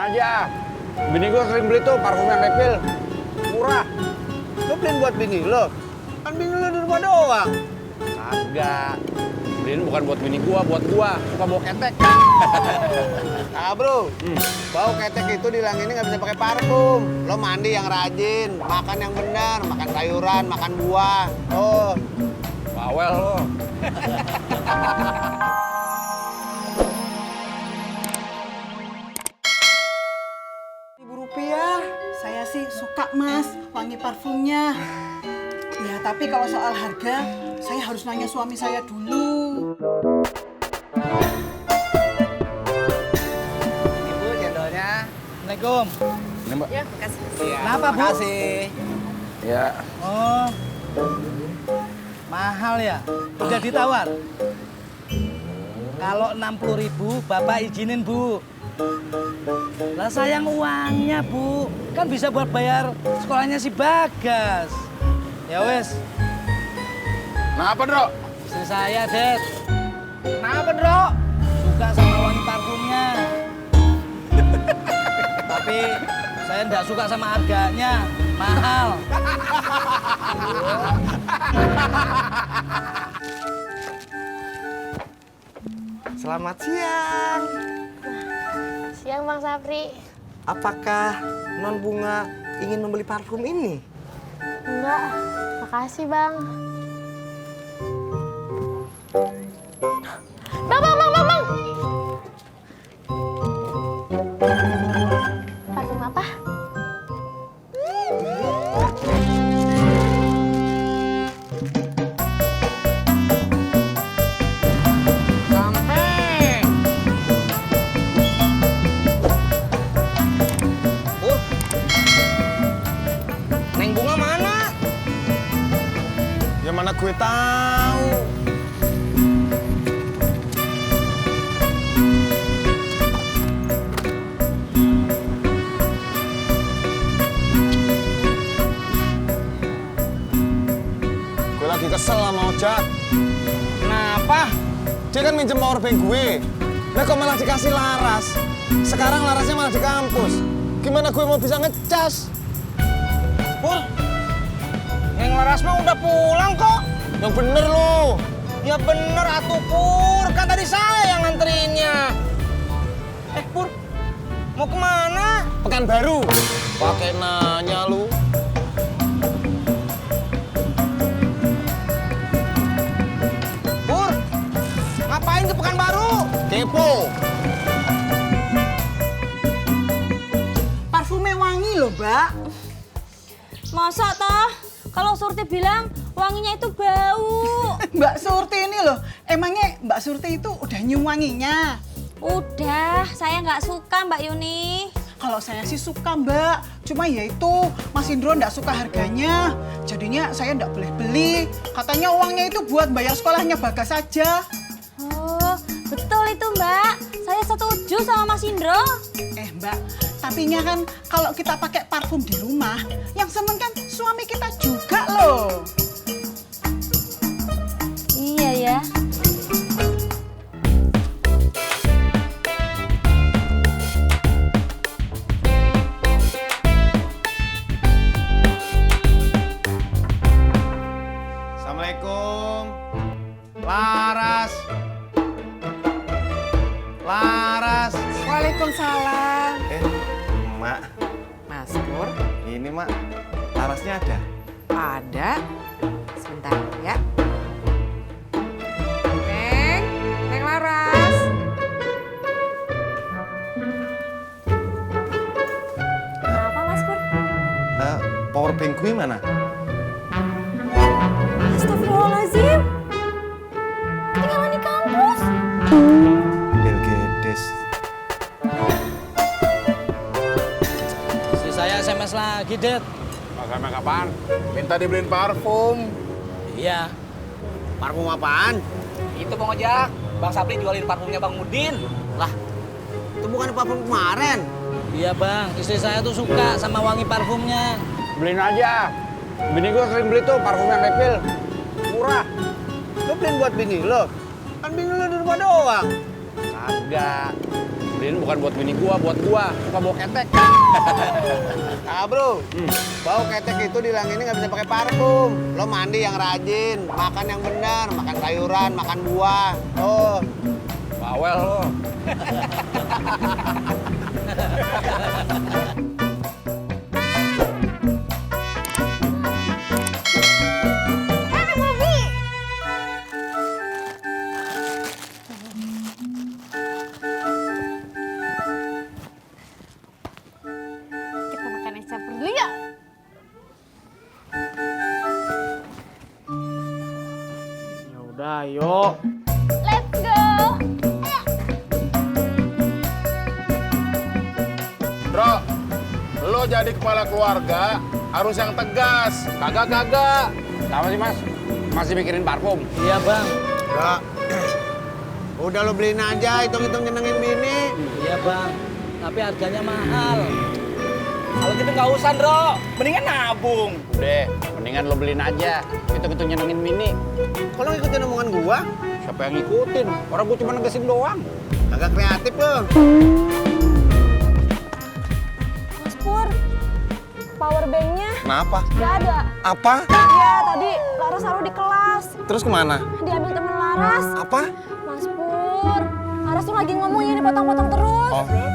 aja. Bini gue sering beli tuh parfum yang refill. Murah. Lo beliin buat bini lo? Kan bini lo di rumah doang. Kagak. Beliin bukan buat bini gua, buat gua. Suka bau ketek. Ah bro, bau ketek itu dihilanginnya nggak bisa pakai parfum. Lo mandi yang rajin, makan yang benar, makan sayuran, makan buah. Tuh, bawel lo. Rp1.000. Saya sih suka mas wangi parfumnya. Ya tapi kalau soal harga, saya harus nanya suami saya dulu. Ibu cendolnya. Assalamualaikum. Ini mbak. Ya, makasih. Iya. Kenapa, Bu? Makasih. Ya. Oh. Mahal ya? Udah ditawar? Kalau 60.000 Bapak izinin, Bu. Lah sayang uangnya, Bu. Kan bisa buat bayar sekolahnya si Bagas. Ya wes. Nah apa, Dro? Istri saya, Det. Kenapa, Dro? Suka sama wangi parfumnya. Tapi saya enggak suka sama harganya. Mahal. Selamat siang. Siang Bang Sapri. Apakah Non Bunga ingin membeli parfum ini? Enggak, makasih Bang. Bang. Parfum apa? Neng Bunga mana? Ya mana gue tahu. Gue lagi kesel sama Ojak. Kenapa? Dia kan minjem powerbank gue. Nah kok malah dikasih Laras. Sekarang Larasnya malah di kampus. Gimana gue mau bisa ngecas? Pur, Neng Laras mah udah pulang kok. Yang bener lo. Ya bener atuh Pur, kan tadi saya yang nganterinnya. Pur, mau kemana? Pekanbaru. Pakai nanya lu. Pur, ngapain ke Pekanbaru? Kepo. Parfumnya wangi loh, Mbak. Masa toh? Kalau Surti bilang wanginya itu bau. Mbak Surti ini loh, emangnya Mbak Surti itu udah nyium wanginya? Udah, saya nggak suka Mbak Yuni. Kalau saya sih suka Mbak, cuma ya itu Mas Indro nggak suka harganya. Jadinya saya nggak boleh beli. Katanya uangnya itu buat bayar sekolahnya Bagas saja. Oh, betul itu Mbak. Saya setuju sama Mas Indro. Mbak, tapinya kan kalau kita pakai parfum di rumah, yang seneng kan suami kita juga loh. Iya ya. Assalamualaikum. Laras. Waalaikumsalam. Mak. Mas Pur, Ini mak. Larasnya ada. ada. Sebentar ya. Neng Laras. Kenapa Mas Pur? Powerbank gue mana? Astagfirullahaladzim. Ketinggalan di kampus. Del Gedes. Istri saya SMS lagi, Det. Sama kapan? Minta dibeliin parfum. Iya. Parfum apaan? Itu Bang Ojak, Bang Sapri jualin parfumnya Bang Mudin. Lah, itu bukan parfum kemarin. Iya, Bang. Istri saya tuh suka sama wangi parfumnya. Beliin aja. Bini gue sering beli tuh parfum yang refill. Murah. Lo beliin buat bini lo? Kan bini lo di rumah doang. Kagak. Beliin bukan buat bini gua, buat gua. Suka bawa ketek. Ah bro, bau ketek itu dilanginnya nggak bisa pakai parfum. Lo mandi yang rajin, makan yang benar, makan sayuran, makan buah. Oh, Bawel lo. Kita makan es campur dulu ya. ya udah, yuk. Let's go. Bro, lo jadi kepala keluarga harus yang tegas. Kagak. Sama sih mas, masih mikirin parfum. Iya bang. Bro, udah lo beliin aja, hitung-hitung nyenengin bini. Iya bang. Tapi harganya mahal. Kalau gitu nggak usah, Bro. Mendingan nabung. Udah, mendingan lo beliin aja. Itu nyenengin bini. Kalau ngikutin omongan gua, Siapa yang ngikutin? Orang gua cuma negesin doang. agak kreatif lo. Mas Pur, power banknya Kenapa? nggak ada. Apa? Ya, tadi Laras taruh di kelas. Terus kemana? Diambil temen Laras. Apa? Mas Pur, Laras tuh lagi ngomong ini potong-potong terus. Oh, iya.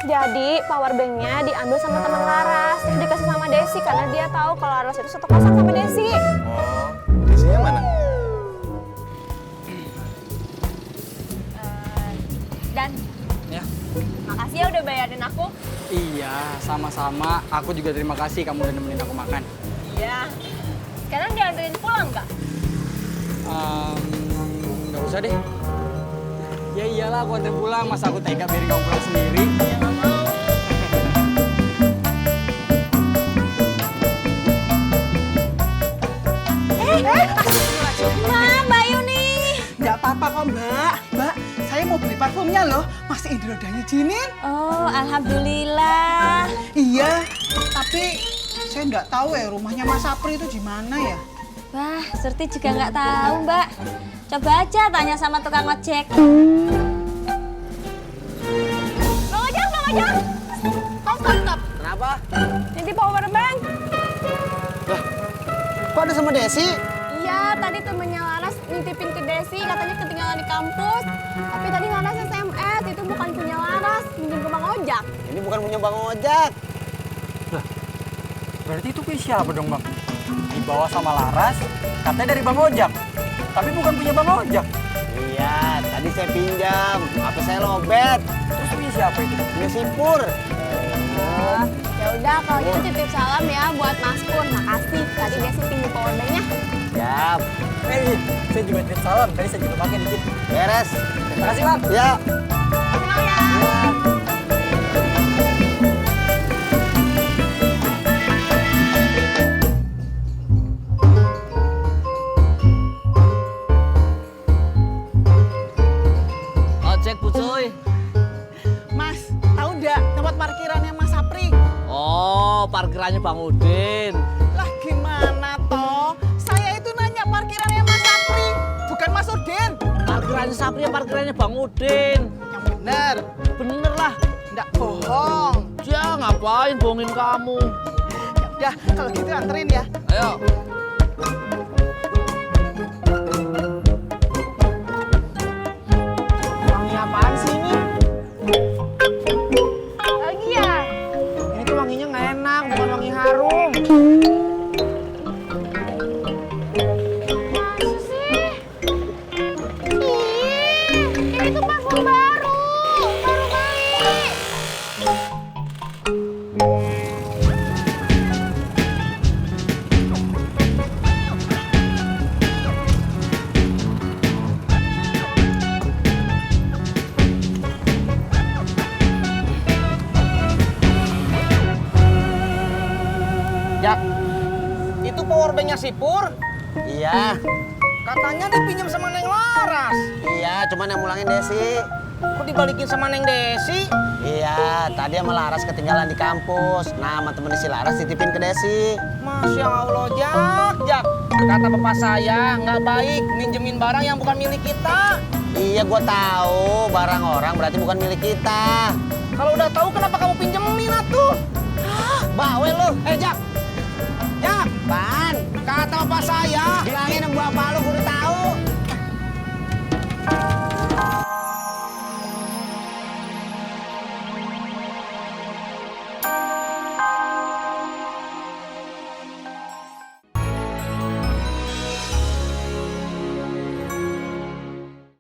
Jadi power banknya diambil sama teman Laras, terus dikasih sama Desi karena dia tahu kalau Laras itu satu kosan sama Desi. Oh, isinya mana? Dan Ya. makasih ya udah bayarin aku. Iya, sama-sama. Aku juga terima kasih kamu udah nemenin aku makan. Iya. Sekarang dianterin pulang nggak? Nggak usah deh. Ya iyalah, aku antar pulang. Masa aku tega biarin kamu pulang sendiri? Ya nggak mau. Ma, Mbak Yuni. Nggak apa-apa kok mbak. Mbak, saya mau beli parfumnya loh. Masih Indro udah ngizinin. Oh, alhamdulillah. Iya, tapi saya nggak tahu ya rumahnya Mas Sapri itu di mana ya. Wah, Surti juga nggak tahu, Mbak. Coba aja tanya sama tukang ojek. Bang ojek, Bang ojek. Stop. Kenapa? Ini power bank. Kok ada sama Desi? Iya, tadi temennya Laras nitipin ke Desi, katanya ketinggalan di kampus. Tapi tadi Laras SMS, itu bukan punya Laras, minjem ke Bang Ojak. Ini bukan punya Bang Ojak. Berarti itu punya siapa dong, Bang? Dibawa sama Laras, katanya dari Bang Ojak. Tapi bukan punya Bang Ojak. Iya, tadi saya pinjam. HP saya lobet. Terus punya siapa itu? Punya Sipur. Ya udah, kalau gitu titip salam ya buat Mas Pur. Makasih, tadi Desi pinjem power banknya. Siap. Saya juga titip salam. Tadi saya juga pakai dikit. Beres. Terima kasih, Bang. Ya. Kenal ya. Ojek Bu Cuy. Mas, tahu nggak tempat parkirannya Mas Sapri? Oh, parkirannya Bang Udin. Lah gimana toh? Saya itu nanya parkirannya Mas Sapri, bukan Mas Udin. Parkirannya Sapri ya parkirannya Bang Udin. Yang bener, Bener lah. nggak bohong. Dia ngapain bohongin kamu? Ya udah, kalau gitu anterin ya. Ayo. Wangi apaan sih ini? Lagi ya? Ini tuh wanginya nggak enak, bukan wangi harum. Masa sih? Ih, ini tuh parfum baru beli. Jak. Itu powerbanknya si Pur. Iya. Katanya dipinjam sama Neng Laras. Iya, cuman yang mulangin Desi. Kok dibalikin sama Neng Desi? Iya, tadi sama Laras ketinggalan di kampus. Nah, sama temen si Laras titipin ke Desi. Masya Allah, Jak. Kata bapak saya, nggak baik minjemin barang yang bukan milik kita. Iya, gua tahu. Barang orang berarti bukan milik kita. Kalau udah tahu kenapa kamu pinjemin atuh? Bawel lu. Jak. Jak. Ban. Kata bapak saya, bilangin